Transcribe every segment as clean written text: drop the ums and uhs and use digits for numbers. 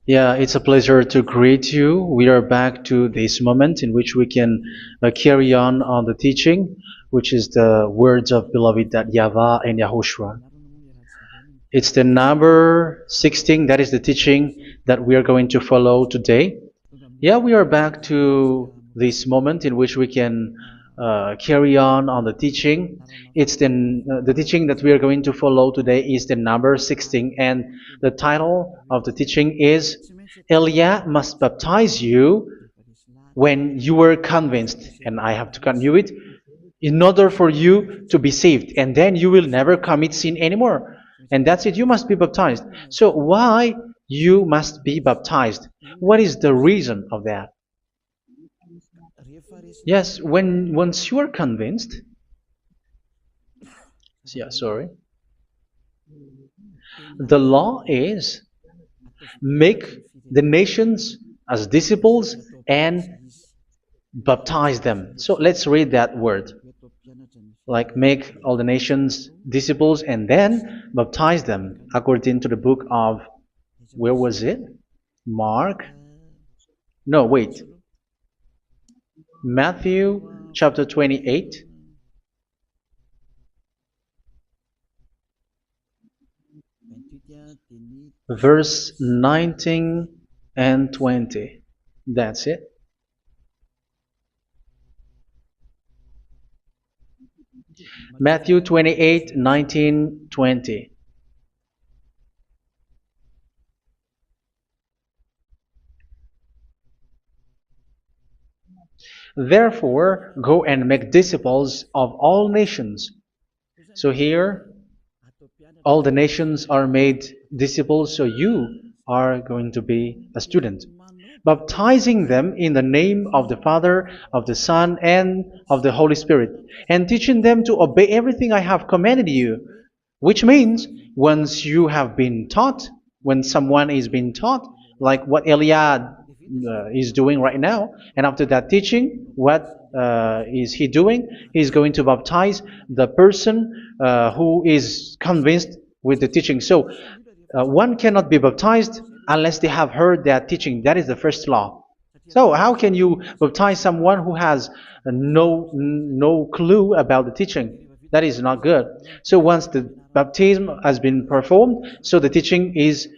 Yeah, it's a pleasure to greet you. We are back to this moment in which we can carry on the teaching, which is the words of beloved that YAHVAH and YAHOSHUA. It's the number 16, that is the teaching that we are going to follow today. Yeah, we are back to this moment in which we can carry on the teaching. It's the teaching that we are going to follow today is the number 16, and the title of the teaching is Elia must baptize you when you were convinced, and I have to continue it, in order for you to be saved, and then you will never commit sin anymore. And that's it, you must be baptized. So why you must be baptized? What is the reason of that? Yes, when once you are convinced, yeah, sorry, the law is make the nations as disciples and baptize them. So let's read that word. Like make all the nations disciples and then baptize them according to the book of, where was it? Mark? No, wait. Matthew chapter 28. Verse 19 and 20. That's it. Matthew 28, 19, 20. Therefore, go and make disciples of all nations. So here, all the nations are made disciples, so you are going to be a student. Baptizing them in the name of the Father, of the Son, and of the Holy Spirit, and teaching them to obey everything I have commanded you. Which means, once you have been taught, when someone is being taught, like what Elia is doing right now, and after that teaching, what is he doing? He's going to baptize the person who is convinced with the teaching. So one cannot be baptized unless they have heard that teaching. That is the first law. So how can you baptize someone who has no clue about the teaching? That is not good. So once the baptism has been performed, so the teaching is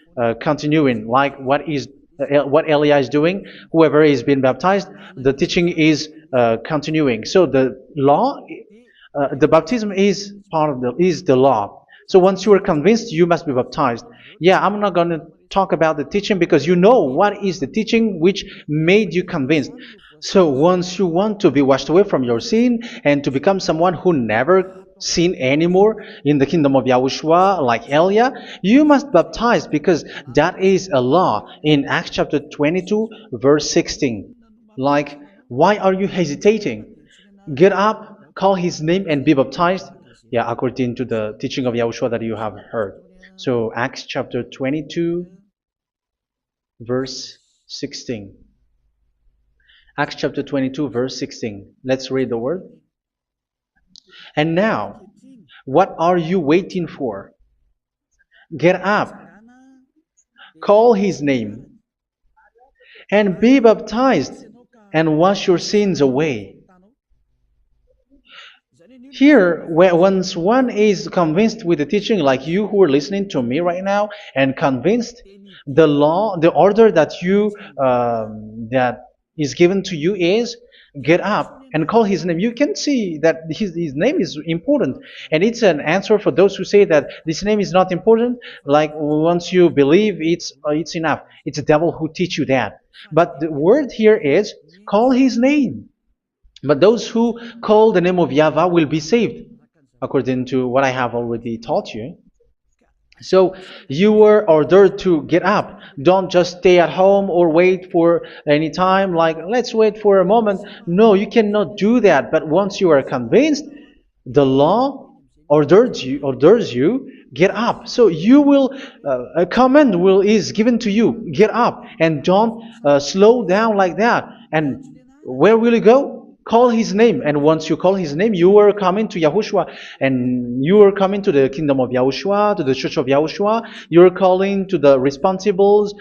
continuing, like what Elia is doing. Whoever is being baptized, the teaching is continuing. So the law, the baptism is part of the law. So once you are convinced, you must be baptized. Yeah, I'm not going to talk about the teaching because you know what is the teaching which made you convinced. So once you want to be washed away from your sin and to become someone who never sin anymore in the kingdom of Yahushua, like Elia, you must baptize because that is a law in Acts chapter 22, verse 16. Like, why are you hesitating? Get up, call his name, and be baptized. Yeah, according to the teaching of Yahushua that you have heard. So Acts chapter 22, verse 16. Acts chapter 22, verse 16. Let's read the word. And now, what are you waiting for? Get up, call his name, and be baptized, and wash your sins away. Here, once one is convinced with the teaching, like you who are listening to me right now, and convinced, the law, the order that that is given to you is get up and call his name. You can see that his name is important, and it's an answer for those who say that this name is not important. Like once you believe, it's enough. It's the devil who teach you that. But the word here is call his name. But those who call the name of YAHVAH will be saved, according to what I have already taught you. So you were ordered to get up. Don't just stay at home or wait for any time, like let's wait for a moment. No, you cannot do that. But once you are convinced, the law orders you get up. So you will a command is given to you, get up, and don't slow down like that. And where will you go? Call his name, and once you call his name, you are coming to Yahushua, and you are coming to the kingdom of Yahushua, to the church of Yahushua. You are calling to the responsibles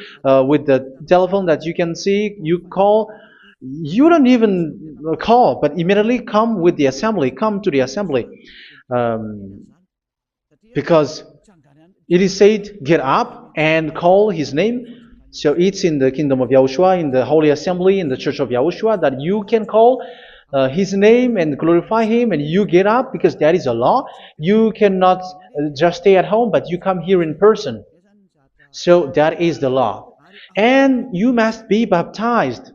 with the telephone that you can see. You call. You don't even call, but immediately come with the assembly. Come to the assembly, um, because it is said, get up and call his name. So it's in the kingdom of Yahushua, in the holy assembly, in the church of Yahushua, that you can call his name and glorify him, and you get up because that is a law. You cannot just stay at home, but you come here in person. So that is the law. And you must be baptized.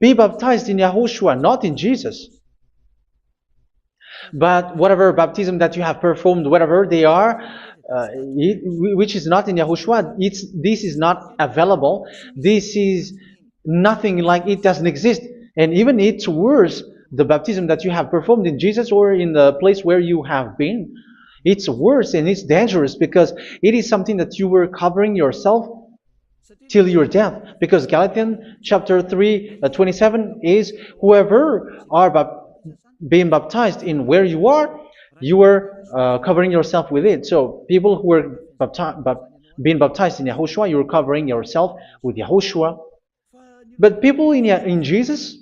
Be baptized in Yahushua, not in Jesus. But whatever baptism that you have performed, whatever they are, which is not in Yahushua, this is not available. This is nothing, like it doesn't exist. And even it's worse, the baptism that you have performed in Jesus or in the place where you have been. It's worse and it's dangerous because it is something that you were covering yourself till your death. Because Galatians chapter 3, 27 is, whoever are being baptized in where you are covering yourself with it. So people who are being baptized in Yahushua, you're covering yourself with Yahushua. But people in Jesus,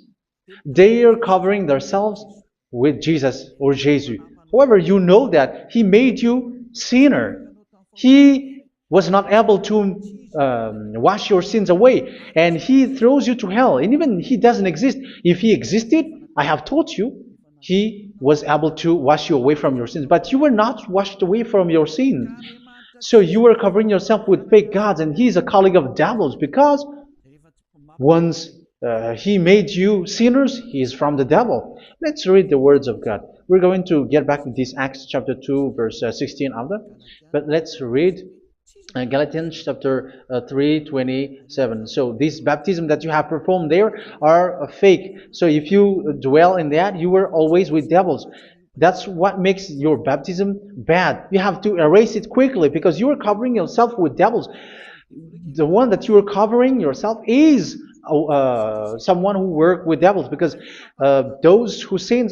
they are covering themselves with Jesus or Jesus. However, you know that He made you sinner. He was not able to wash your sins away, and He throws you to hell. And even He doesn't exist. If He existed, I have taught you, He was able to wash you away from your sins. But you were not washed away from your sins. So you were covering yourself with fake gods, and He is a colleague of devils, because once He made you sinners, He is from the devil. Let's read the words of God. We're going to get back to this Acts chapter 2, verse 16 after. But let's read Galatians chapter 3, 27. So this baptism that you have performed there are fake. So if you dwell in that, you were always with devils. That's what makes your baptism bad. You have to erase it quickly because you are covering yourself with devils. The one that you are covering yourself is someone who works with devils, because those who sin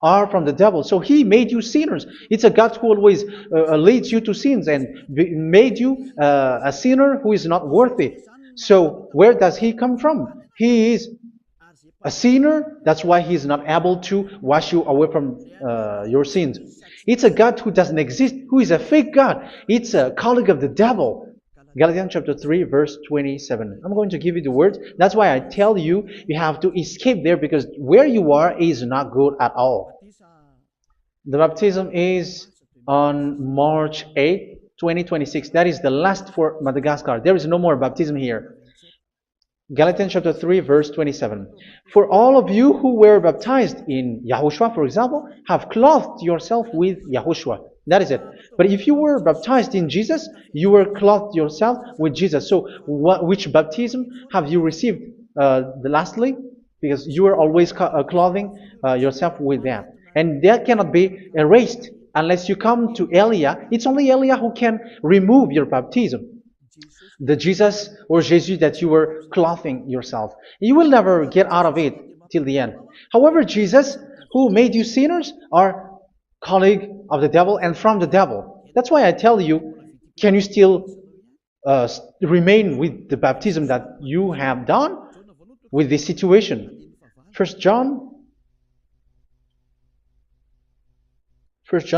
are from the devil. So He made you sinners. It's a God who always leads you to sins and made you a sinner who is not worthy. So where does He come from? He is a sinner. That's why He is not able to wash you away from your sins. It's a God who doesn't exist, who is a fake God. It's a colleague of the devil. Galatians chapter 3, verse 27. I'm going to give you the words. That's why I tell you, you have to escape there, because where you are is not good at all. The baptism is on March 8, 2026. That is the last for Madagascar. There is no more baptism here. Galatians chapter 3, verse 27. For all of you who were baptized in Yahushua, for example, have clothed yourself with Yahushua. That is it. But if you were baptized in Jesus, you were clothed yourself with Jesus. So which baptism have you received lastly? Because you are always clothing yourself with that. And that cannot be erased unless you come to Elia. It's only Elia who can remove your baptism. The Jesus or Jesus that you were clothing yourself. You will never get out of it till the end. However, Jesus, who made you sinners, are colleague of the devil and from the devil. That's why I tell you, can you still remain with the baptism that you have done with this situation? 1 John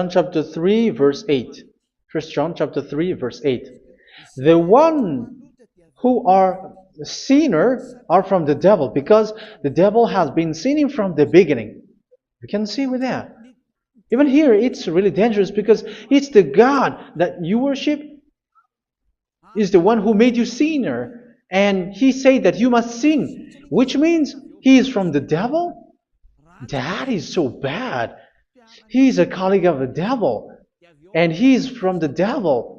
chapter 3, verse 8. 1 John chapter 3, verse 8. The one who are sinners are from the devil, because the devil has been sinning from the beginning. You can see with that. Even here, it's really dangerous, because it's the God that you worship is the one who made you sinner, and He said that you must sin, which means He is from the devil. That is so bad. He is a colleague of the devil, and He is from the devil.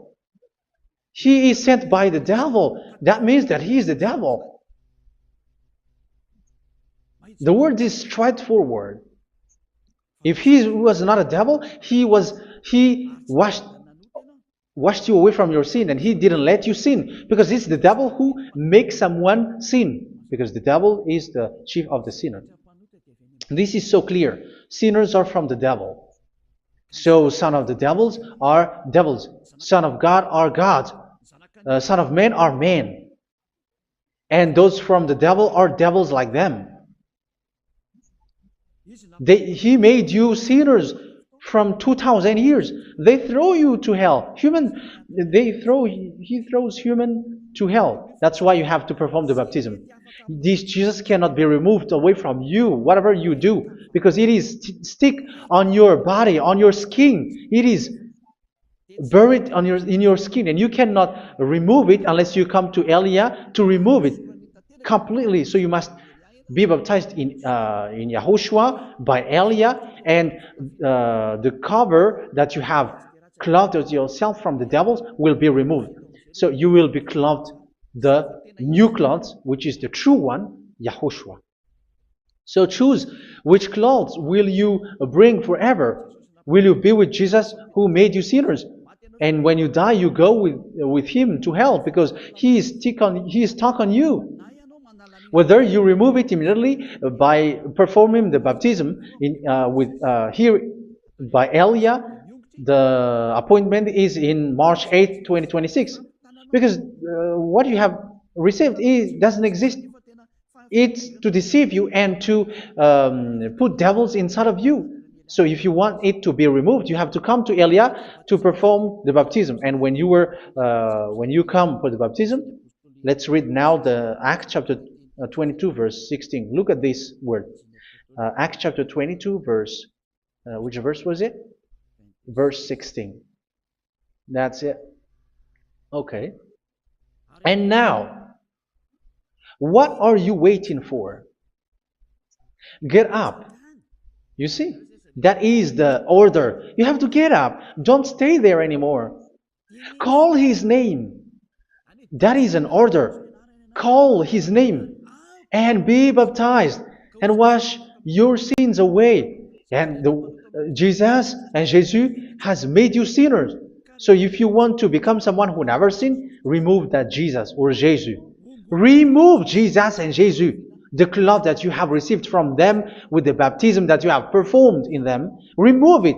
He is sent by the devil. That means that He is the devil. The word is straightforward. If He was not a devil, He washed you away from your sin, and He didn't let you sin, because it's the devil who makes someone sin, because the devil is the chief of the sinner. This is so clear. Sinners are from the devil. So son of the devils are devils. Son of God are gods. Son of men are men. And those from the devil are devils like them. He made you sinners from 2,000 years. They throw you to hell. He throws human to hell. That's why you have to perform the baptism. This Jesus cannot be removed away from you, whatever you do, because it is stick on your body, on your skin. It is buried in your skin, and you cannot remove it unless you come to Elia to remove it completely. So you must be baptized in Yahushua by Elia, and the cover that you have clothed yourself from the devils will be removed. So you will be clothed the new clothes, which is the true one, Yahushua. So choose which clothes will you bring forever. Will you be with Jesus who made you sinners? And when you die, you go with him to hell because he is stuck on you. Whether you remove it immediately by performing the baptism here by Elia, the appointment is in March 8, 2026. Because what you have received doesn't exist. It's to deceive you and to put devils inside of you. So if you want it to be removed, you have to come to Elia to perform the baptism. And when you come for the baptism, let's read now the Acts chapter 22 verse 16. Look at this word. Acts chapter 22 verse, which verse was it? Verse 16. That's it. Okay. And now, what are you waiting for? Get up. You see, that is the order. You have to get up. Don't stay there anymore. Call his name. That is an order. Call his name and be baptized and wash your sins away. And Jesus has made you sinners. So if you want to become someone who never sinned, remove that Jesus or Jesus. Remove Jesus and Jesus, the cloth that you have received from them with the baptism that you have performed in them. Remove it.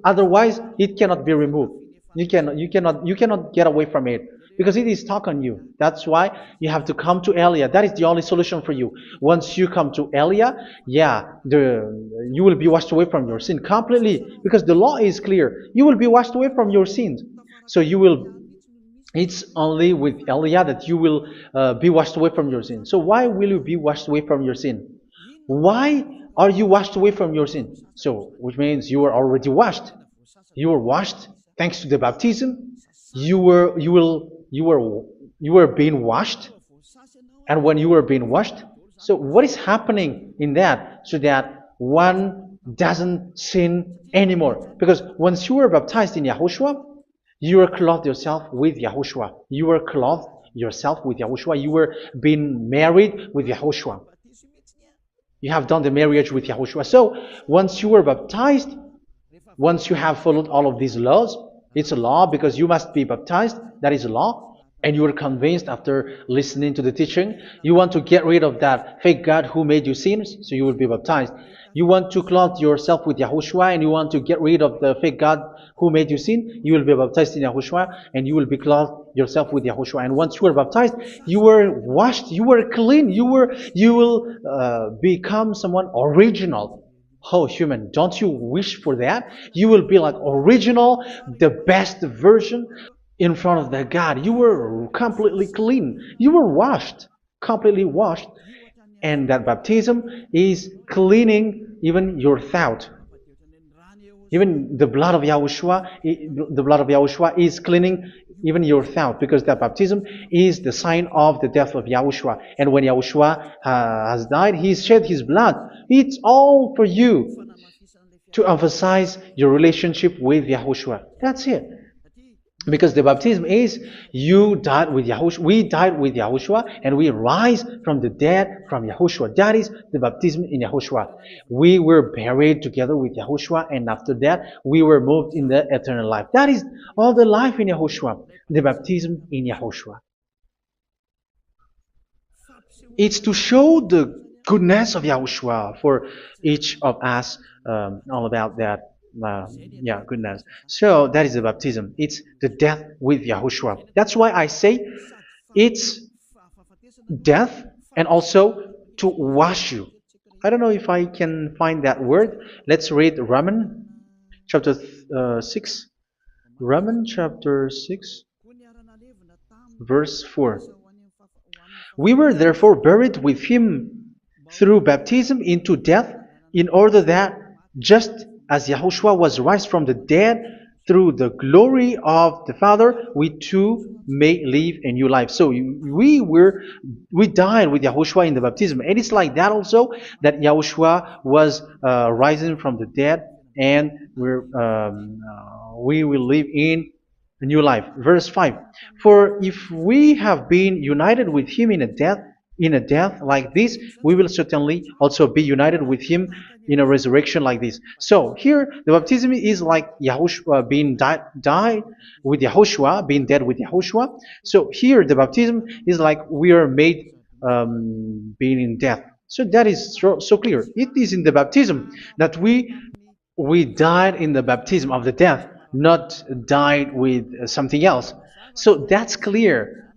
Otherwise, it cannot be removed. You cannot get away from it because it is stuck on you. That's why you have to come to Elia. That is the only solution for you. Once you come to Elia, you will be washed away from your sin completely because the law is clear. You will be washed away from your sins. So it's only with Elia that you will be washed away from your sin. So why will you be washed away from your sin? Why are you washed away from your sin? So, which means you are already washed. You were washed thanks to the baptism. You were being washed, and when you were being washed, so what is happening in that? So that one doesn't sin anymore. Because once you were baptized in Yahushua, you were clothed yourself with Yahushua. You were clothed yourself with Yahushua. You were being married with Yahushua. You have done the marriage with Yahushua. So once you were baptized, once you have followed all of these laws, it's a law because you must be baptized. That is a law. And you are convinced after listening to the teaching, you want to get rid of that fake God who made you sinners, so you will be baptized. You want to clothe yourself with Yahushua and you want to get rid of the fake God who made you sin, you will be baptized in Yahushua and you will be clothed yourself with Yahushua. And once you are baptized, you were washed, you were clean, you will become someone original. Oh, human, don't you wish for that? You will be like original, the best version in front of that God. You were completely clean. You were washed, completely washed. And that baptism is cleaning even your thought. Even the blood of Yahushua is cleaning even your thought, because that baptism is the sign of the death of Yahushua. And when Yahushua has died, he shed his blood. It's all for you to emphasize your relationship with Yahushua. That's it. Because the baptism is you died with Yahushua, we died with Yahushua, and we rise from the dead from Yahushua. That is the baptism in Yahushua. We were buried together with Yahushua, and after that we were moved in the eternal life. That is all the life in Yahushua, the baptism in Yahushua. It's to show the goodness of Yahushua for each of us, all about that. Yeah, goodness. So that is the baptism. It's the death with Yahushua. That's why I say it's death and also to wash you. I don't know if I can find that word. Let's read Romans chapter 6. Romans chapter 6, verse 4. We were therefore buried with him through baptism into death, in order that, just as Yahushua was raised from the dead through the glory of the Father, we too may live a new life. So we died with Yahushua in the baptism, and it's like that also that Yahushua was rising from the dead, and we will live in a new life. Verse 5. For if we have been united with him in a death like this, we will certainly also be united with him in a resurrection like this. So here the baptism is like Yahushua being died with Yahushua, being dead with Yahushua. So here the baptism is like we are made being in death. So that is so clear. It is in the baptism that we died in the baptism of the death, not died with something else. So that's clear.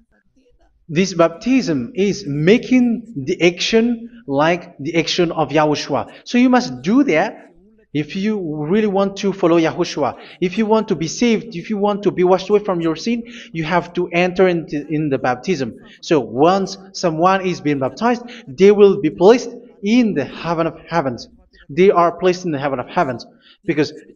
This baptism is making the action like the action of Yahushua. So you must do that if you really want to follow Yahushua. If you want to be saved, if you want to be washed away from your sin, you have to enter in the baptism. So once someone is being baptized, they will be placed in the heaven of heavens. They are placed in the heaven of heavens,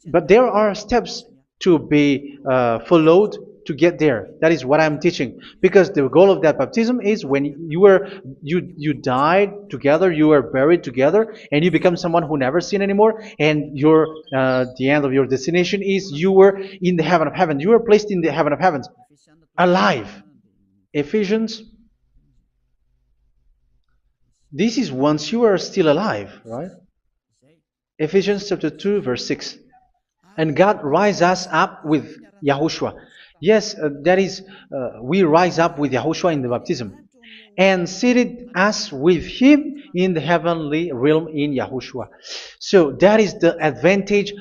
but there are steps to be followed to get there. That is what I'm teaching, because the goal of that baptism is when you died together, you were buried together, and you become someone who never sin anymore, and your the end of your destination is you were in the heaven of heaven. You were placed in the heaven of heavens, alive. Ephesians. This is once you are still alive, right? Ephesians chapter 2, verse 6. And God rise us up with Yahushua. Yes, that is, we rise up with Yahushua in the baptism. And seated us with him in the heavenly realm in Yahushua. So that is the advantage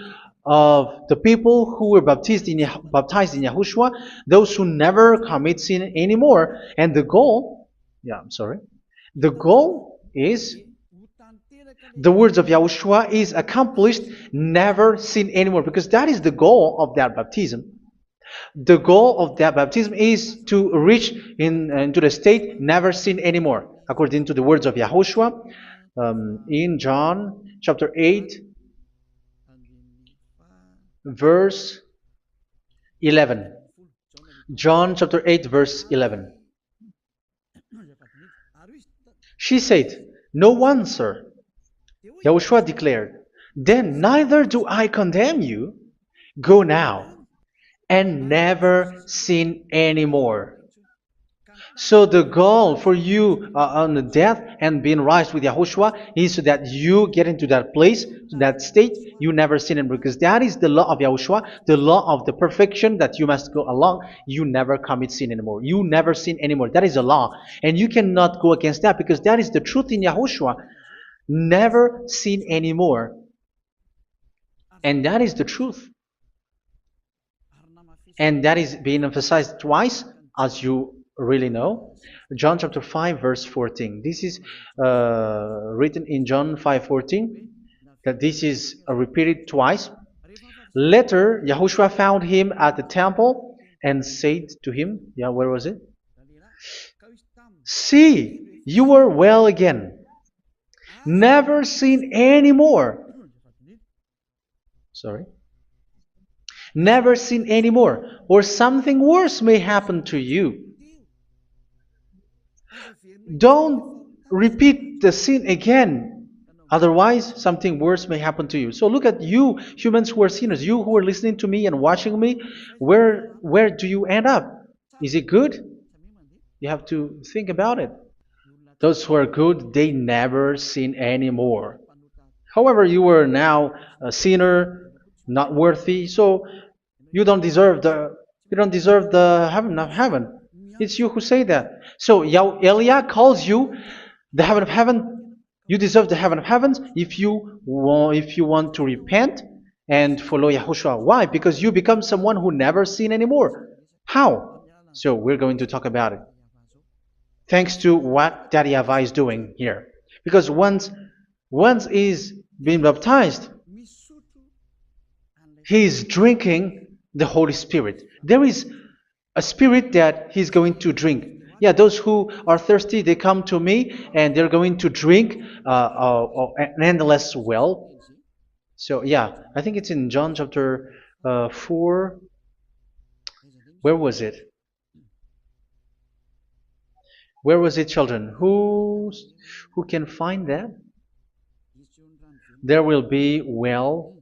of the people who were baptized in Yahushua, those who never commit sin anymore. And the goal, the goal is the words of Yahushua is accomplished, never sin anymore, because that is the goal of that baptism. The goal of that baptism is to reach into the state never sin anymore, according to the words of Yahushua in John chapter 8, verse 11. John chapter 8, verse 11. She said, "No one, sir." Yahushua declared, "Then neither do I condemn you. Go now and never sin anymore." So the goal for you on the death and being raised with Yahushua is so that you get into that place, that state, you never sin anymore. Because that is the law of Yahushua, the law of the perfection that you must go along. You never commit sin anymore. You never sin anymore. That is a law. And you cannot go against that, because that is the truth in Yahushua. Never sin anymore. And that is the truth. And that is being emphasized twice, as you really know. John chapter 5, verse 14. This is written in John 5:14, that this is repeated twice. Later, Yahushua found him at the temple and said to him, where was it? "See, you are well again. Never sin anymore." Sorry. Never sin anymore, or something worse may happen to you. Don't repeat the sin again. Otherwise, something worse may happen to you. So look at you, humans who are sinners, you who are listening to me and watching me. Where do you end up? Is it good? You have to think about it. Those who are good, they never sin anymore. However, you are now a sinner, not worthy, so you don't deserve the heaven of heaven. It's you who say that. So Eliah calls you the heaven of heaven You deserve the heaven of heavens if you want to repent and follow Yahushua. Why? Because you become someone who never sin anymore. How? So we're going to talk about it. Thanks to what Daddy YAHVAH is doing here. Because once he's been baptized, he's drinking the Holy Spirit. There is a spirit that he's going to drink. Yeah, those who are thirsty, they come to me and they're going to drink an endless well. So yeah, I think it's in John chapter 4. Where was it? Where was it, children? Who can find that? There will be well.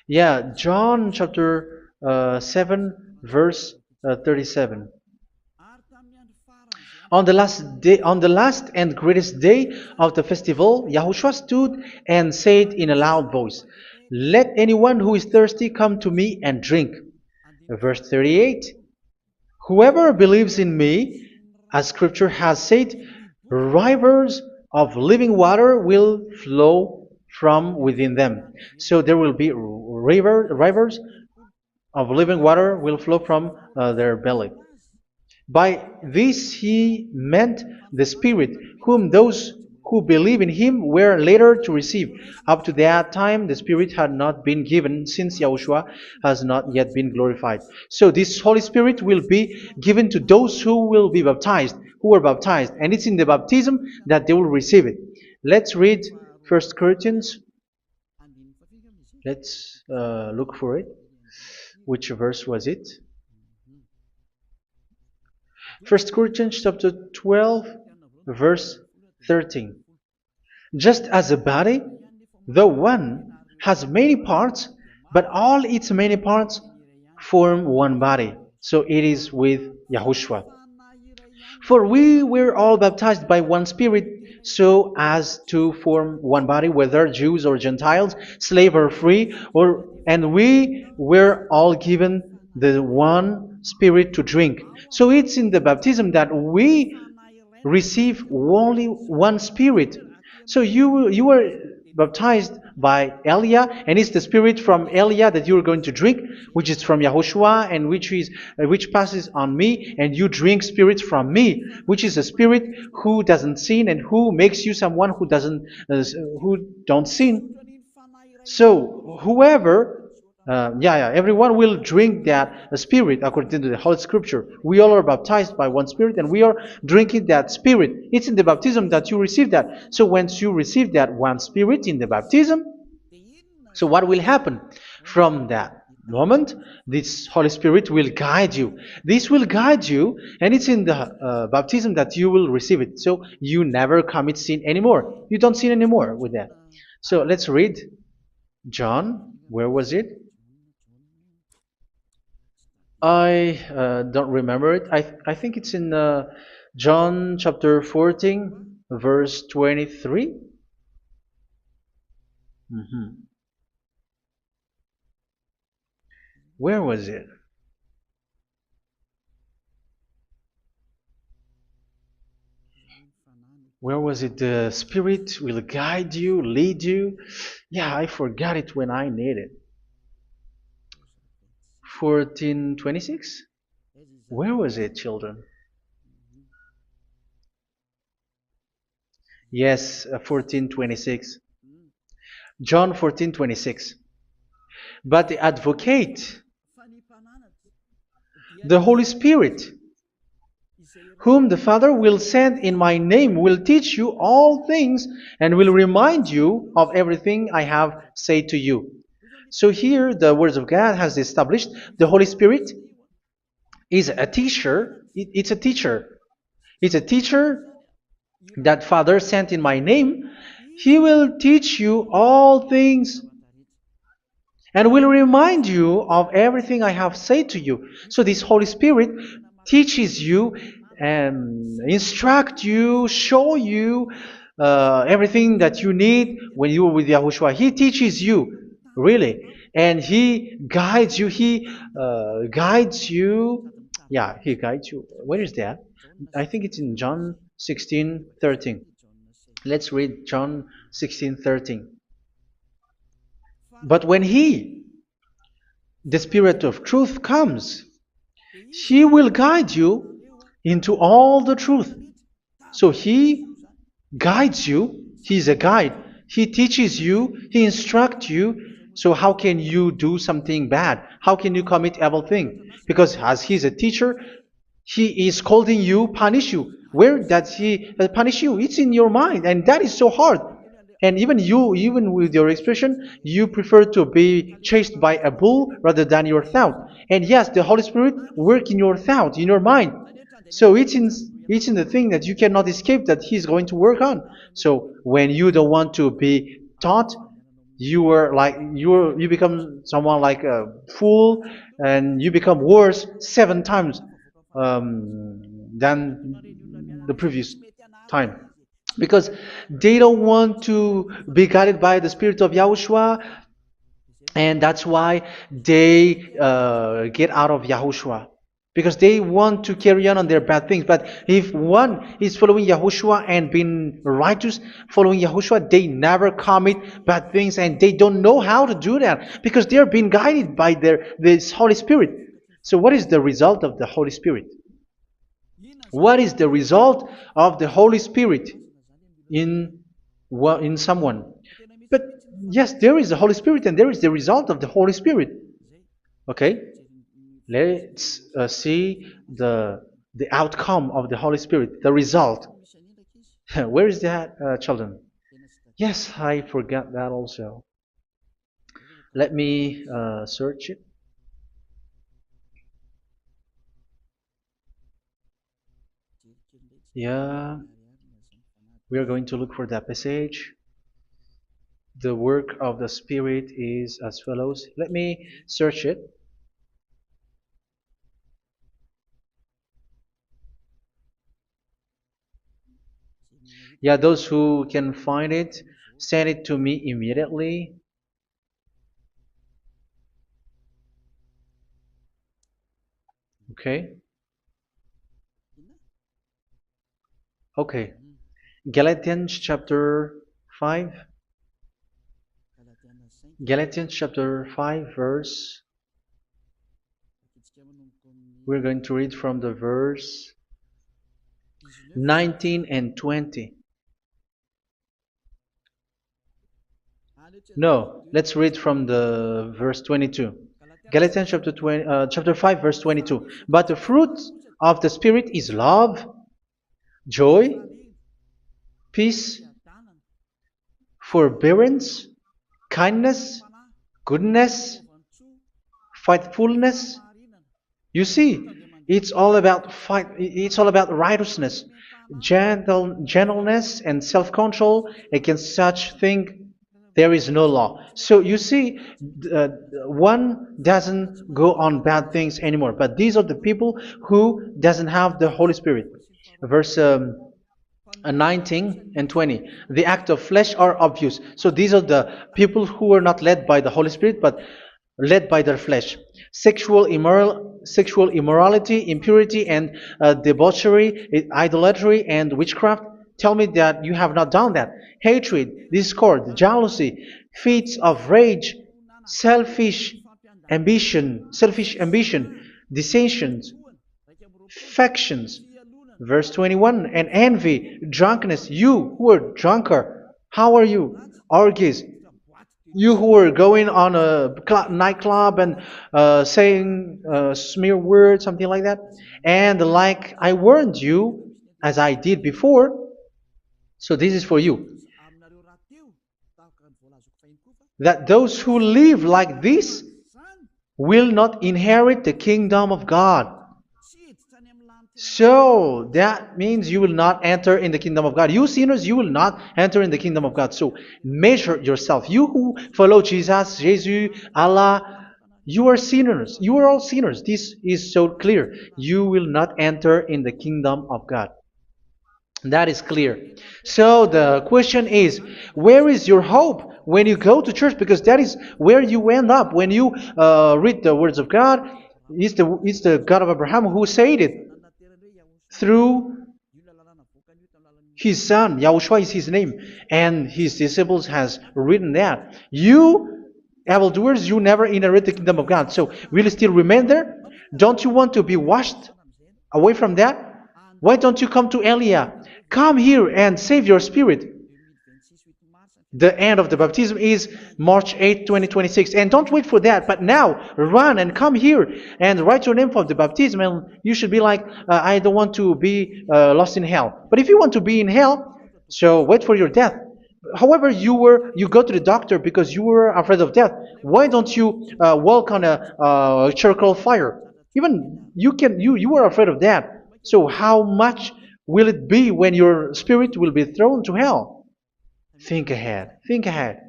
Yeah, John chapter 7, verse 37. On the last and greatest day of the festival, Yahushua stood and said in a loud voice, "Let anyone who is thirsty come to me and drink." Verse 38. Whoever believes in me, as scripture has said, rivers of living water will flow from within them. So there will be rivers of living water will flow from their belly. By this he meant the Spirit, whom those who believe in him were later to receive. Up to that time, the Spirit had not been given, since Yahushua has not yet been glorified. So this Holy Spirit will be given to those who will be baptized, who were baptized, and it's in the baptism that they will receive it. Let's read 1 Corinthians. Let's look for it. Which verse was it? 1 Corinthians chapter 12, verse 13. Just as a body, though one, has many parts, but all its many parts form one body. So it is with Yahushua. For we were all baptized by one Spirit, so as to form one body, whether Jews or Gentiles, slave or free, and we were all given the one Spirit to drink. So it's in the baptism that we receive only one Spirit. So you were baptized by Elia, and it's the Spirit from Elia that you are going to drink, which is from Yahushua, and which passes on me, and you drink Spirit from me, which is a Spirit who doesn't sin and who makes you someone who don't sin. So whoever everyone will drink that Spirit according to the Holy Scripture. We all are baptized by one Spirit, and we are drinking that Spirit. It's in the baptism that you receive that. So once you receive that one Spirit in the baptism, so what will happen from that moment? This Holy Spirit will guide you. This will guide you, and it's in the baptism that you will receive it. So you never commit sin anymore. You don't sin anymore with that. So let's read John. Where was it? I don't remember it. I think it's in John chapter 14, verse 23. Where was it? Where was it? The Spirit will guide you, lead you. Yeah, I forgot it when I need it. 14:26? Where was it, children? Yes, 14:26. John 14:26. But the Advocate, the Holy Spirit, whom the Father will send in my name, will teach you all things and will remind you of everything I have said to you. So here the Word of God has established the Holy Spirit is a teacher. It's a teacher. It's a teacher that Father sent in my name. He will teach you all things and will remind you of everything I have said to you. So this Holy Spirit teaches you and instruct you, show you everything that you need when you are with Yahushua. He teaches you, really, and He guides you. He guides you. Yeah, He guides you. Where is that? I think it's in John 16:13. Let's read John 16:13. But when He, the Spirit of truth, comes, He will guide you into all the truth. So He guides you. He's a guide. He teaches you. He instructs you. So how can you do something bad? How can you commit evil thing? Because as He's a teacher, He is scolding you, punish you. Where does He punish you? It's in your mind, and that is so hard. And even you, even with your expression, you prefer to be chased by a bull rather than your thought. And yes, the Holy Spirit work in your thought, in your mind. So it's in the thing that you cannot escape that He's going to work on. So when you don't want to be taught, you become someone like a fool, and you become worse 7 times than the previous time, because they don't want to be guided by the Spirit of Yahushua, and that's why they get out of Yahushua, because they want to carry on their bad things. But if one is following Yahushua and being righteous, following Yahushua, they never commit bad things, and they don't know how to do that because they are being guided by this Holy Spirit. So what is the result of the Holy Spirit? What is the result of the Holy Spirit in someone? But yes, there is the Holy Spirit, and there is the result of the Holy Spirit. Okay, let's see the outcome of the Holy Spirit, the result. Where is that, children? Yes, I forgot that also. Let me search it. Yeah, we are going to look for that passage. The work of the Spirit is as follows. Let me search it. Yeah, those who can find it, send it to me immediately. Okay. Okay. Galatians chapter 5. Galatians chapter 5 verse. We're going to read from the verse 19 and 20. No, let's read from the verse 22. Galatians chapter 5 verse 22. But the fruit of the Spirit is love, joy, peace, forbearance, kindness, goodness, faithfulness. You see, it's all about it's all about righteousness, gentleness, and self-control. Against such thing there is no law. So you see, uh, one doesn't go on bad things anymore. But these are the people who doesn't have the Holy Spirit. Verse 19 and 20. The act of flesh are obvious. So these are the people who are not led by the Holy Spirit, but led by their flesh. Sexual immorality, impurity, and debauchery, idolatry, and witchcraft. Tell me that you have not done that. Hatred, discord, jealousy, fits of rage, selfish ambition, dissensions, factions. Verse 21, and envy, drunkenness. You who are drunkard, how are you? Orgies. You who are going on a nightclub and saying smear words, something like that. And like I warned you, as I did before, so this is for you, that those who live like this will not inherit the kingdom of God. So that means you will not enter in the kingdom of God. You sinners, you will not enter in the kingdom of God. So measure yourself. You who follow Jesus, Allah, you are sinners. You are all sinners. This is so clear. You will not enter in the kingdom of God. That is clear. So the question is, where is your hope when you go to church? Because that is where you end up when you read the words of God. It's the God of Abraham who said it through His son, Yahushua is his name, and his disciples has written that. You, evildoers, you never inherit the kingdom of God. So will you still remain there? Don't you want to be washed away from that? Why don't you come to Elia? Come here and save your spirit. The end of the baptism is March 8th, 2026. And don't wait for that, but now run and come here and write your name for the baptism. And you should be like, I don't want to be lost in hell. But if you want to be in hell, so wait for your death. However, you go to the doctor because you were afraid of death. Why don't you walk on a charcoal fire? Even you were afraid of that. So how much will it be when your spirit will be thrown to hell? Think ahead. Think ahead.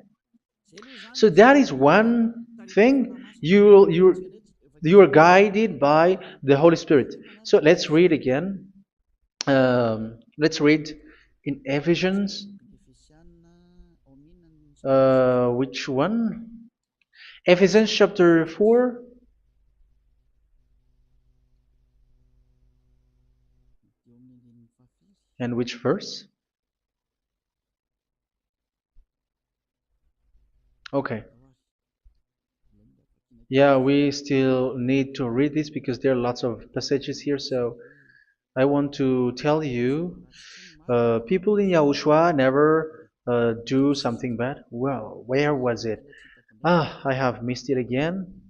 So that is one thing. You are guided by the Holy Spirit. So let's read again. Let's read in Ephesians. Which one? Ephesians chapter 4. And which verse? Okay. Yeah, we still need to read this because there are lots of passages here. So I want to tell you, people in Yahushua never do something bad. Well, where was it? I have missed it again.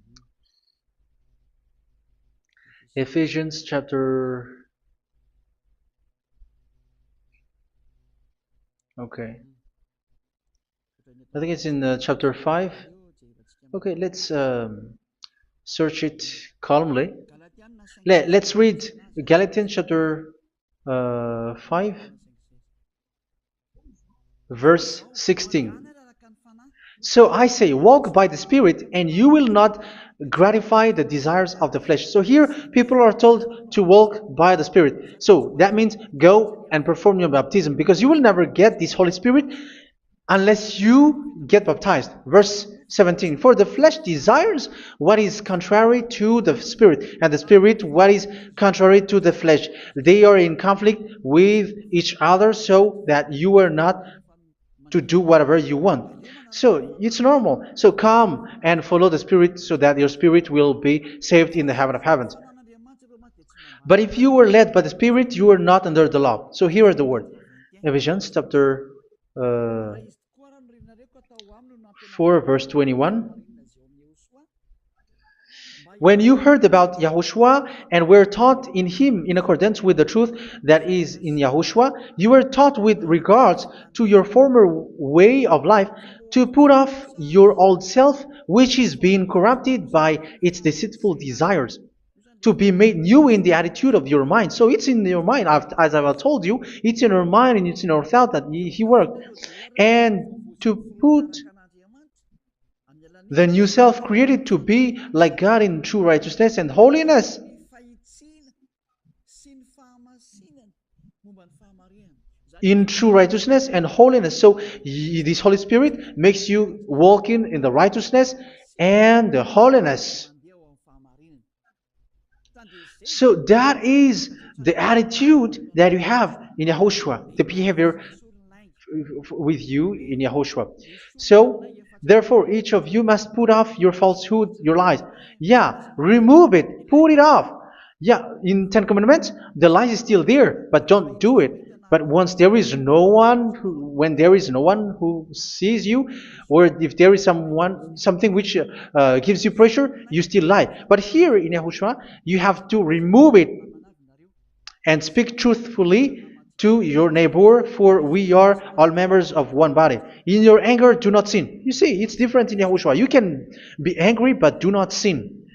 Ephesians chapter. Okay. I think it's in chapter 5. Okay, let's search it calmly. Let's read Galatians chapter 5, verse 16. So I say, walk by the Spirit, and you will not gratify the desires of the flesh. So here, people are told to walk by the Spirit. So that means go and perform your baptism, because you will never get this Holy Spirit unless you get baptized. Verse 17. For the flesh desires what is contrary to the Spirit, and the Spirit what is contrary to the flesh. They are in conflict with each other, so that you are not to do whatever you want. So it's normal. So come and follow the Spirit so that your spirit will be saved in the heaven of heavens. But if you were led by the Spirit, you are not under the law. So here are the word. Ephesians chapter 4 verse 21. When you heard about Yahushua and were taught in him in accordance with the truth that is in Yahushua, you were taught with regards to your former way of life to put off your old self, which is being corrupted by its deceitful desires, to be made new in the attitude of your mind. So it's in your mind, as I've told you, it's in your mind and it's in your thought that he worked. And to put the new self created to be like God in true righteousness and holiness. In true righteousness and holiness. So this Holy Spirit makes you walking in the righteousness and the holiness. So that is the attitude that you have in Yahushua, the behavior with you in Yahushua. So therefore, each of you must put off your falsehood, your lies. Yeah, remove it, put it off. Yeah, in Ten Commandments, the lies is still there, but don't do it. But once there is no one, when there is no one who sees you, or if there is something which gives you pressure, you still lie. But here in Yahushua, you have to remove it and speak truthfully to your neighbor, for we are all members of one body. In your anger, do not sin. You see, it's different in Yahushua. You can be angry, but do not sin.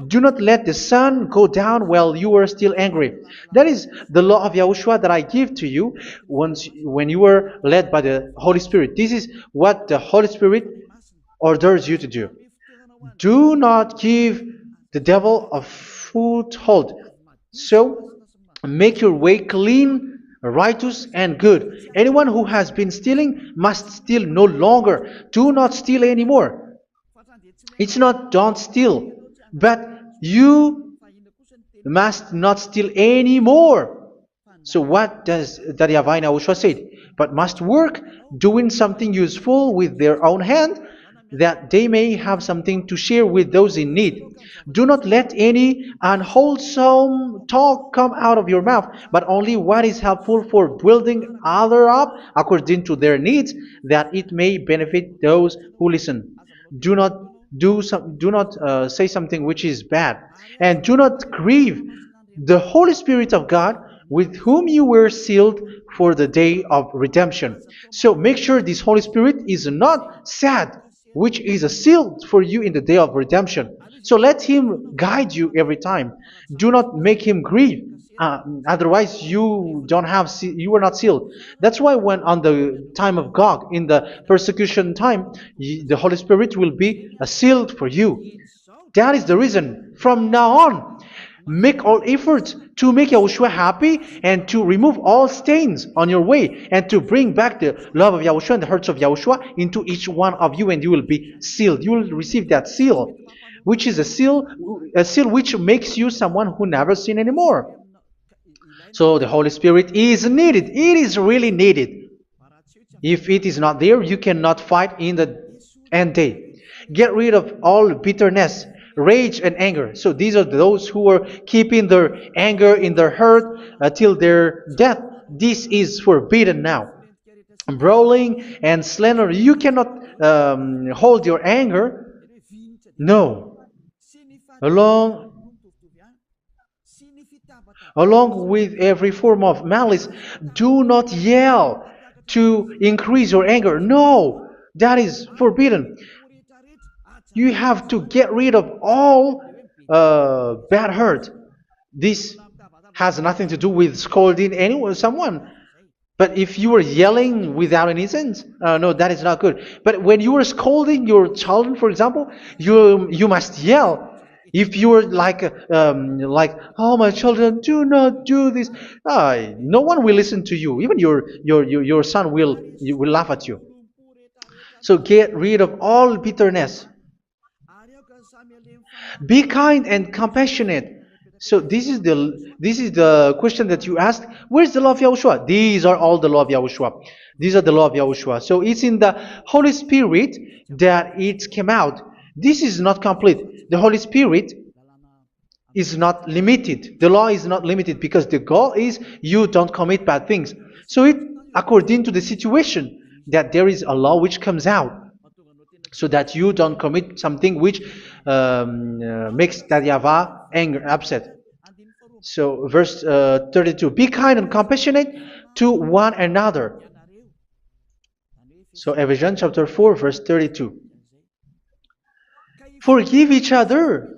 Do not let the sun go down while you are still angry. That is the law of Yahushua that I give to you when you were led by the Holy Spirit. This is what the Holy Spirit orders you to do. Do not give the devil a foothold. So, make your way clean, righteous, and good. Anyone who has been stealing must steal no longer. Do not steal anymore. It's not don't steal, but you must not steal anymore. So what does the Yahweh YAHOSHUA say? But must work doing something useful with their own hand, that they may have something to share with those in need. Do not let any unwholesome talk come out of your mouth, but only what is helpful for building other up according to their needs, that it may benefit those who listen. Do not do not say something which is bad, and do not grieve the Holy Spirit of God, with whom you were sealed for the day of redemption. So make sure this Holy Spirit is not sad, which is a seal for you in the day of redemption. So let Him guide you every time. Do not make Him grieve. Otherwise, you don't have you are not sealed. That's why when on the time of God, in the persecution time, the Holy Spirit will be a sealed for you. That is the reason. From now on, make all efforts to make Yahushua happy and to remove all stains on your way and to bring back the love of Yahushua and the hearts of Yahushua into each one of you, and you will be sealed. You will receive that seal, which is a seal which makes you someone who never sin anymore. So the Holy Spirit is needed. It is really needed. If it is not there, you cannot fight in the end day. Get rid of all bitterness, rage, and anger. So these are those who are keeping their anger in their heart till their death. This is forbidden now. Brawling and slander. You cannot hold your anger. No. Along with every form of malice, do not yell to increase your anger. No, that is forbidden. You have to get rid of all bad hurt. This has nothing to do with scolding anyone, someone. But if you are yelling without any sense, no, that is not good. But when you are scolding your children, for example, you must yell. If you are like, oh, my children, do not do this, no one will listen to you. Even your son will laugh at you. So get rid of all bitterness. Be kind and compassionate. So this is the question that you asked. Where's the law of Yahushua? These are all the law of Yahushua. These are the law of Yahushua. So it's in the Holy Spirit that it came out. This is not complete. The Holy Spirit is not limited. The law is not limited because the goal is you don't commit bad things. So it according to the situation that there is a law which comes out, so that you don't commit something which makes that YAHVAH anger, upset. So verse 32, be kind and compassionate to one another. So Ephesians chapter 4 verse 32. Forgive each other.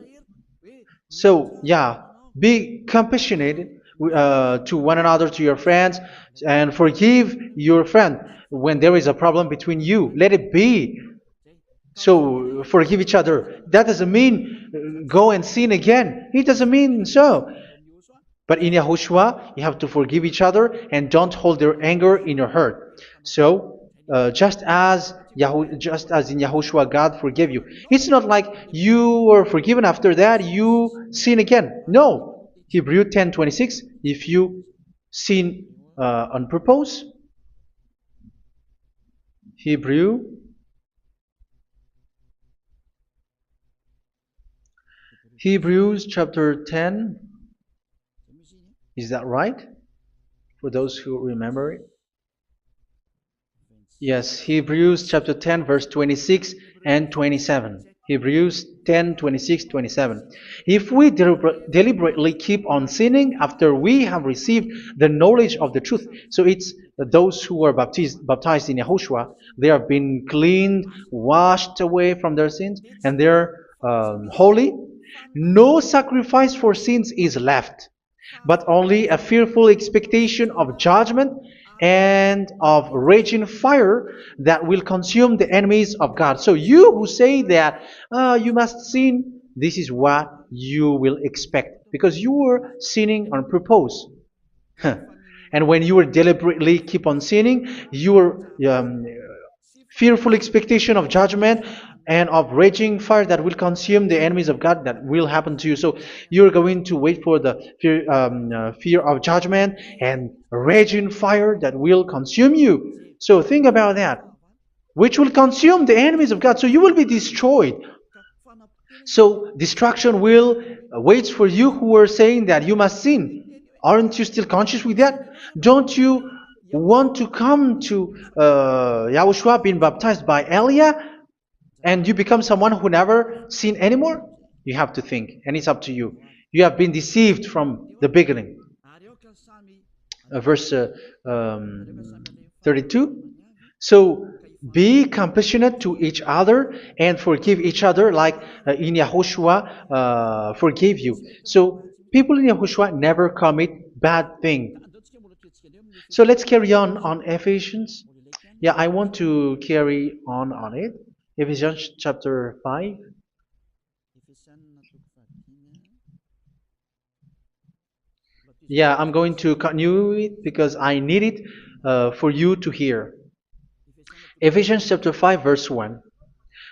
So yeah, be compassionate to one another, to your friends, and forgive your friend when there is a problem between you. Let it be. So forgive each other. That doesn't mean go and sin again. It doesn't mean so. But in Yahushua, you have to forgive each other and don't hold their anger in your heart. So just as in Yahushua, God forgave you. It's not like you were forgiven after that you sin again. No. Hebrew 10:26. If you sin on purpose, Hebrews chapter 10. Is that right? For those who remember it? Yes, Hebrews chapter 10 verse 26 and 27. Hebrews 10, 26, 27. If we deliberately keep on sinning after we have received the knowledge of the truth, so it's those who are baptized in Yahushua, they have been cleaned, washed away from their sins, and they're holy. No sacrifice for sins is left, but only a fearful expectation of judgment and of raging fire that will consume the enemies of God. So you who say that you must sin, this is what you will expect, because you were sinning on purpose. And when you will deliberately keep on sinning, you are fearful expectation of judgment and of raging fire that will consume the enemies of God that will happen to you. So you're going to wait for the fear of judgment and raging fire that will consume you. So think about that, which will consume the enemies of God. So you will be destroyed. So destruction will waits for you who are saying that you must sin. Aren't you still conscious with that? Don't you want to come to Yahushua being baptized by Elia and you become someone who never sinned anymore? You have to think, and it's up to you. You have been deceived from the beginning. Verse 32. So be compassionate to each other and forgive each other like in Yahushua forgave you. So people in Yahushua never commit bad thing. So let's carry on Ephesians. Yeah, I want to carry on it. Ephesians chapter 5. Yeah, I'm going to continue it because I need it for you to hear. Ephesians chapter 5 verse 1.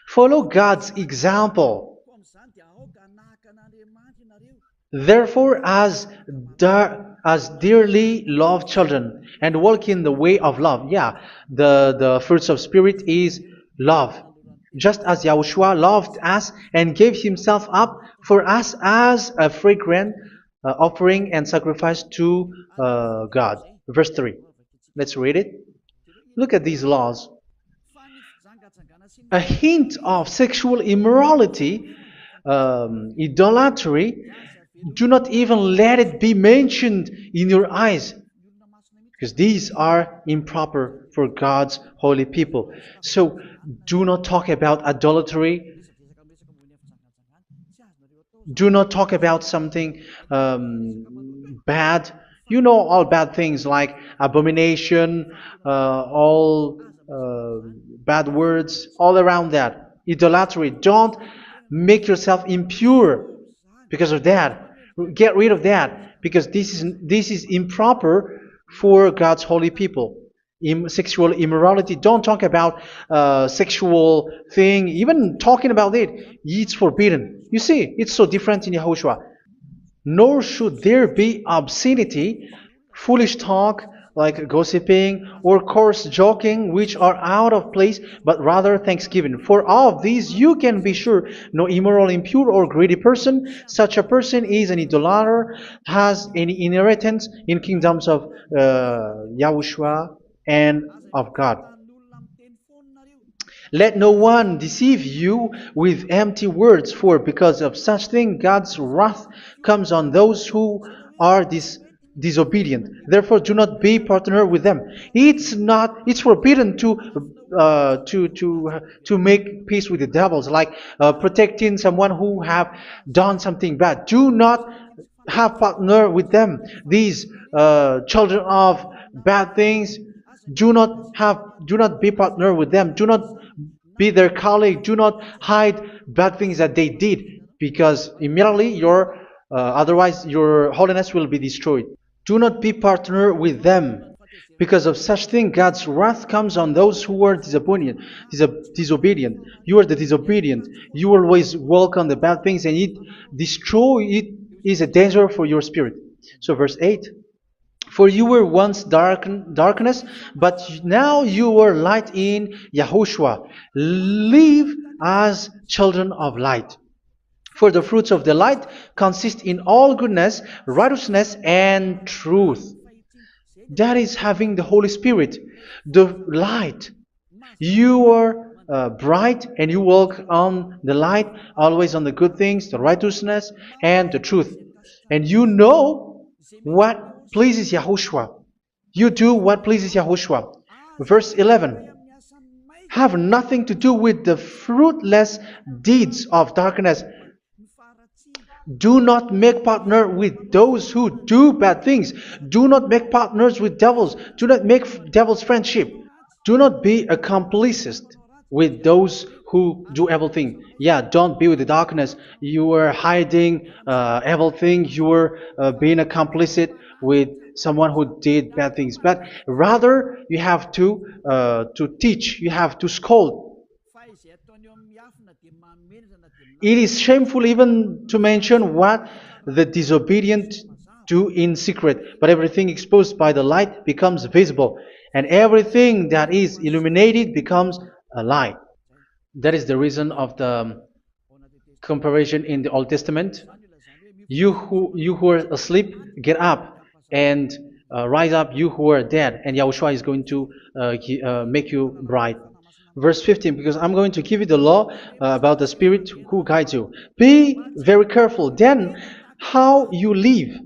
Follow God's example. Therefore, as dearly loved children, and walk in the way of love. Yeah, the fruits of spirit is love. Just as Yahushua loved us and gave himself up for us as a fragrant offering and sacrifice to God. Verse 3. Let's read it. Look at these laws. A hint of sexual immorality, idolatry, do not even let it be mentioned in your eyes, because these are improper for God's holy people. So do not talk about idolatry. Do not talk about something bad. You know all bad things like abomination, all bad words, all around that. Idolatry. Don't make yourself impure because of that. Get rid of that because this is improper for God's holy people. Sexual immorality. Don't talk about sexual thing. Even talking about it's forbidden. You see, it's so different in Yahushua. Nor should there be obscenity, foolish talk like gossiping or coarse joking, which are out of place, but rather thanksgiving. For of these you can be sure: no immoral, impure, or greedy person, such a person is an idolater, has any inheritance in kingdoms of Yahushua and of God. Let no one deceive you with empty words, for because of such thing God's wrath comes on those who are disobedient. Therefore, do not be partner with them. It's forbidden to make peace with the devils, like protecting someone who have done something bad. Do not have partner with them. These children of bad things, do not be partner with them. Do not be their colleague. Do not hide bad things that they did, because immediately otherwise your holiness will be destroyed. Do not be partner with them. Because of such thing, God's wrath comes on those who are disobedient. You are the disobedient. You always walk on the bad things, and it is a danger for your spirit. So verse 8. For you were once darkness, but now you are light in Yahushua. Live as children of light. For the fruits of the light consist in all goodness, righteousness, and truth. That is having the Holy Spirit, the light. You are bright and you walk on the light, always on the good things, the righteousness, and the truth. And you know what pleases Yahushua. You do what pleases Yahushua. Verse 11. Have nothing to do with the fruitless deeds of darkness. Do not make partner with those who do bad things. Do not make partners with devils. Do not make devil's friendship. Do not be a complicit with those who do evil things. Yeah, don't be with the darkness. You are hiding evil things. You are being a complicit with someone who did bad things, but rather you have to teach, you have to scold. It is shameful even to mention what the disobedient do in secret, but everything exposed by the light becomes visible, and everything that is illuminated becomes a light. That is the reason of the comparison in the Old Testament. You who are asleep, get up and rise up, you who are dead, and Yahushua is going to make you bright. Verse 15, because I'm going to give you the law about the Spirit who guides you. Be very careful then how you live,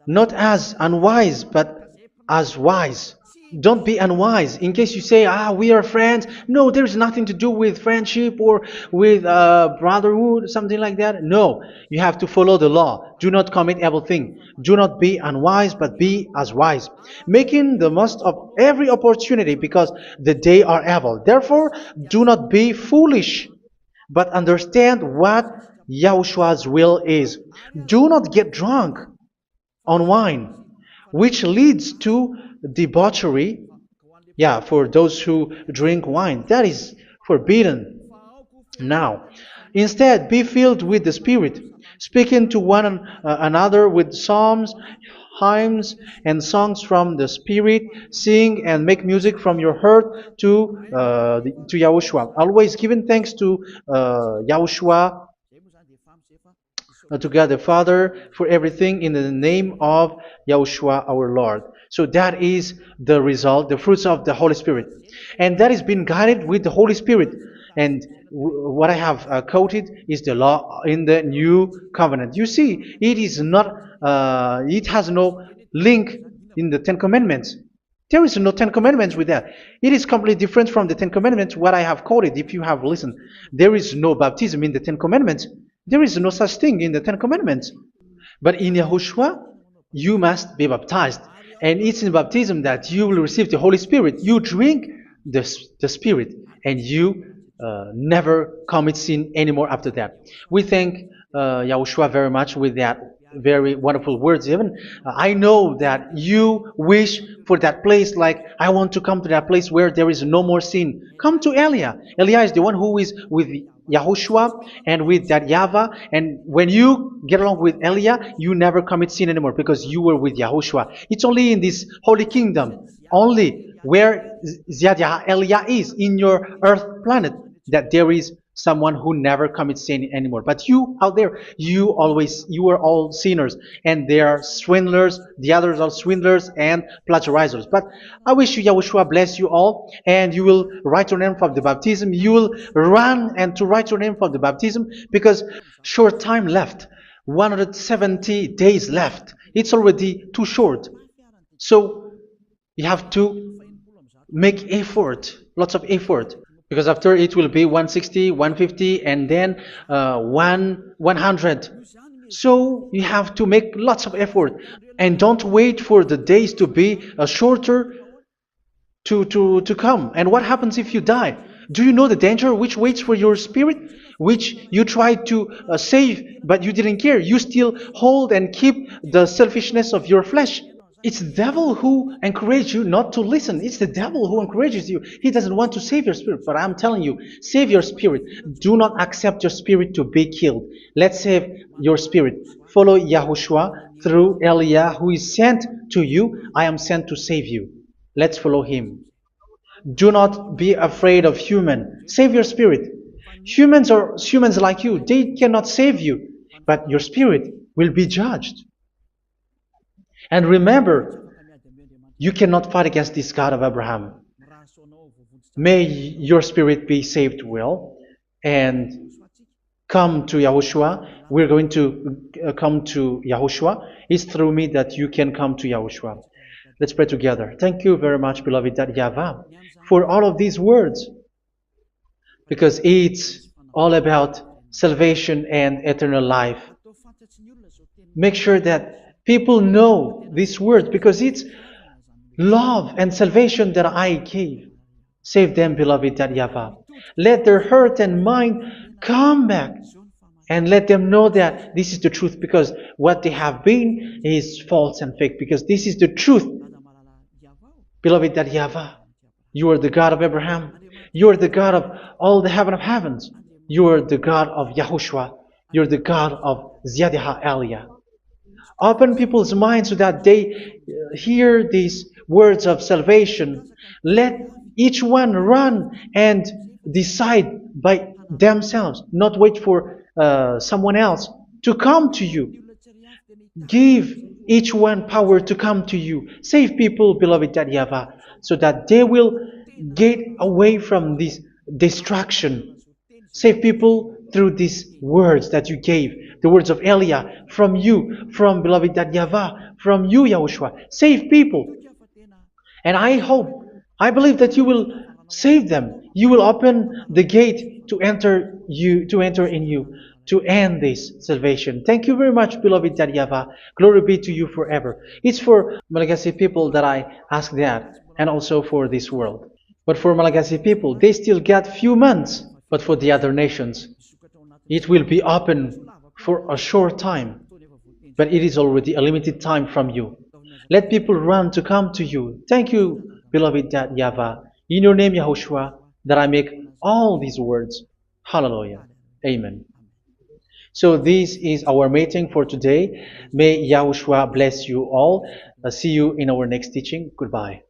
not as unwise, but as wise. Don't be unwise. In case you say, we are friends. No, there's nothing to do with friendship or with brotherhood, something like that. No, you have to follow the law. Do not commit evil thing. Do not be unwise, but be as wise, making the most of every opportunity, because the day are evil. Therefore, do not be foolish, but understand what Yahushua's will is. Do not get drunk on wine, which leads to debauchery. Yeah, for those who drink wine, that is forbidden now. Instead, be filled with the Spirit, speaking to one another with psalms, hymns, and songs from the Spirit. Sing and make music from your heart to Yahushua. Always giving thanks to Yahushua, to God the Father, for everything in the name of Yahushua our Lord. So that is the result, the fruits of the Holy Spirit. And that is being guided with the Holy Spirit. And what I have quoted is the law in the new covenant. You see, it has no link in the Ten Commandments. There is no Ten Commandments with that. It is completely different from the Ten Commandments, what I have quoted, if you have listened. There is no baptism in the Ten Commandments. There is no such thing in the Ten Commandments. But in Yahushua, you must be baptized. And it's in baptism that you will receive the Holy Spirit. You drink the Spirit, and you never commit sin anymore after that. We thank Yahushua very much with that very wonderful words. Even I know that you wish for that place, like, I want to come to that place where there is no more sin. Come to Elia. Elia is the one who is with Yahushua and with that YAHVAH. And when you get along with Elia, you never commit sin anymore, because you were with Yahushua. It's only in this holy kingdom, only where Elia is, in your earth planet, that there is someone who never commits sin anymore. But you out there, you are all sinners, and they are swindlers. The others are swindlers and plagiarizers. But I wish you, Yahushua, bless you all, and you will write your name for the baptism. You will run and to write your name for the baptism, because short time left, 170 days left. It's already too short. So you have to make effort, lots of effort, because after it will be 160, 150, and then 100. So you have to make lots of effort, and don't wait for the days to be shorter to come. And what happens if you die? Do you know the danger which waits for your spirit, which you tried to save, but you didn't care? You still hold and keep the selfishness of your flesh. It's the devil who encourages you not to listen. It's the devil who encourages you. He doesn't want to save your spirit. But I'm telling you, save your spirit. Do not accept your spirit to be killed. Let's save your spirit. Follow Yahushua through Elia, who is sent to you. I am sent to save you. Let's follow him. Do not be afraid of human. Save your spirit. Humans are humans like you. They cannot save you. But your spirit will be judged. And remember, you cannot fight against this God of Abraham. May your spirit be saved well, and come to Yahushua. We're going to come to Yahushua. It's through me that you can come to Yahushua. Let's pray together. Thank you very much, beloved YAHVAH, for all of these words, because it's all about salvation and eternal life. Make sure that people know these words, because it's love and salvation that I gave. Save them, beloved YAHVAH. Let their heart and mind come back and let them know that this is the truth, because what they have been is false and fake, because this is the truth. Beloved, that YAHVAH, you are the God of Abraham, you are the God of all the heaven of heavens, you are the God of YAHOSHUA, you are the God of Ziyadiha Aliyah. Open people's minds so that they hear these words of salvation. Let each one run and decide by themselves, not wait for someone else to come to you. Give each one power to come to you. Save people, beloved YAHVAH, so that they will get away from this distraction. Save people through these words that you gave, the words of Elia, from you, from beloved YAHVAH, from you, Yahushua. Save people. And I believe that you will save them. You will open the gate to enter in you, to end this salvation. Thank you very much, beloved YAHVAH. Glory be to you forever. It's for Malagasy people that I ask that, and also for this world. But for Malagasy people, they still get few months. But for the other nations, it will be open for a short time. But it is already a limited time from you. Let people run to come to you. Thank you, beloved YAHVAH. In your name, Yahushua, that I make all these words. Hallelujah. Amen. So this is our meeting for today. May Yahushua bless you all. See you in our next teaching. Goodbye.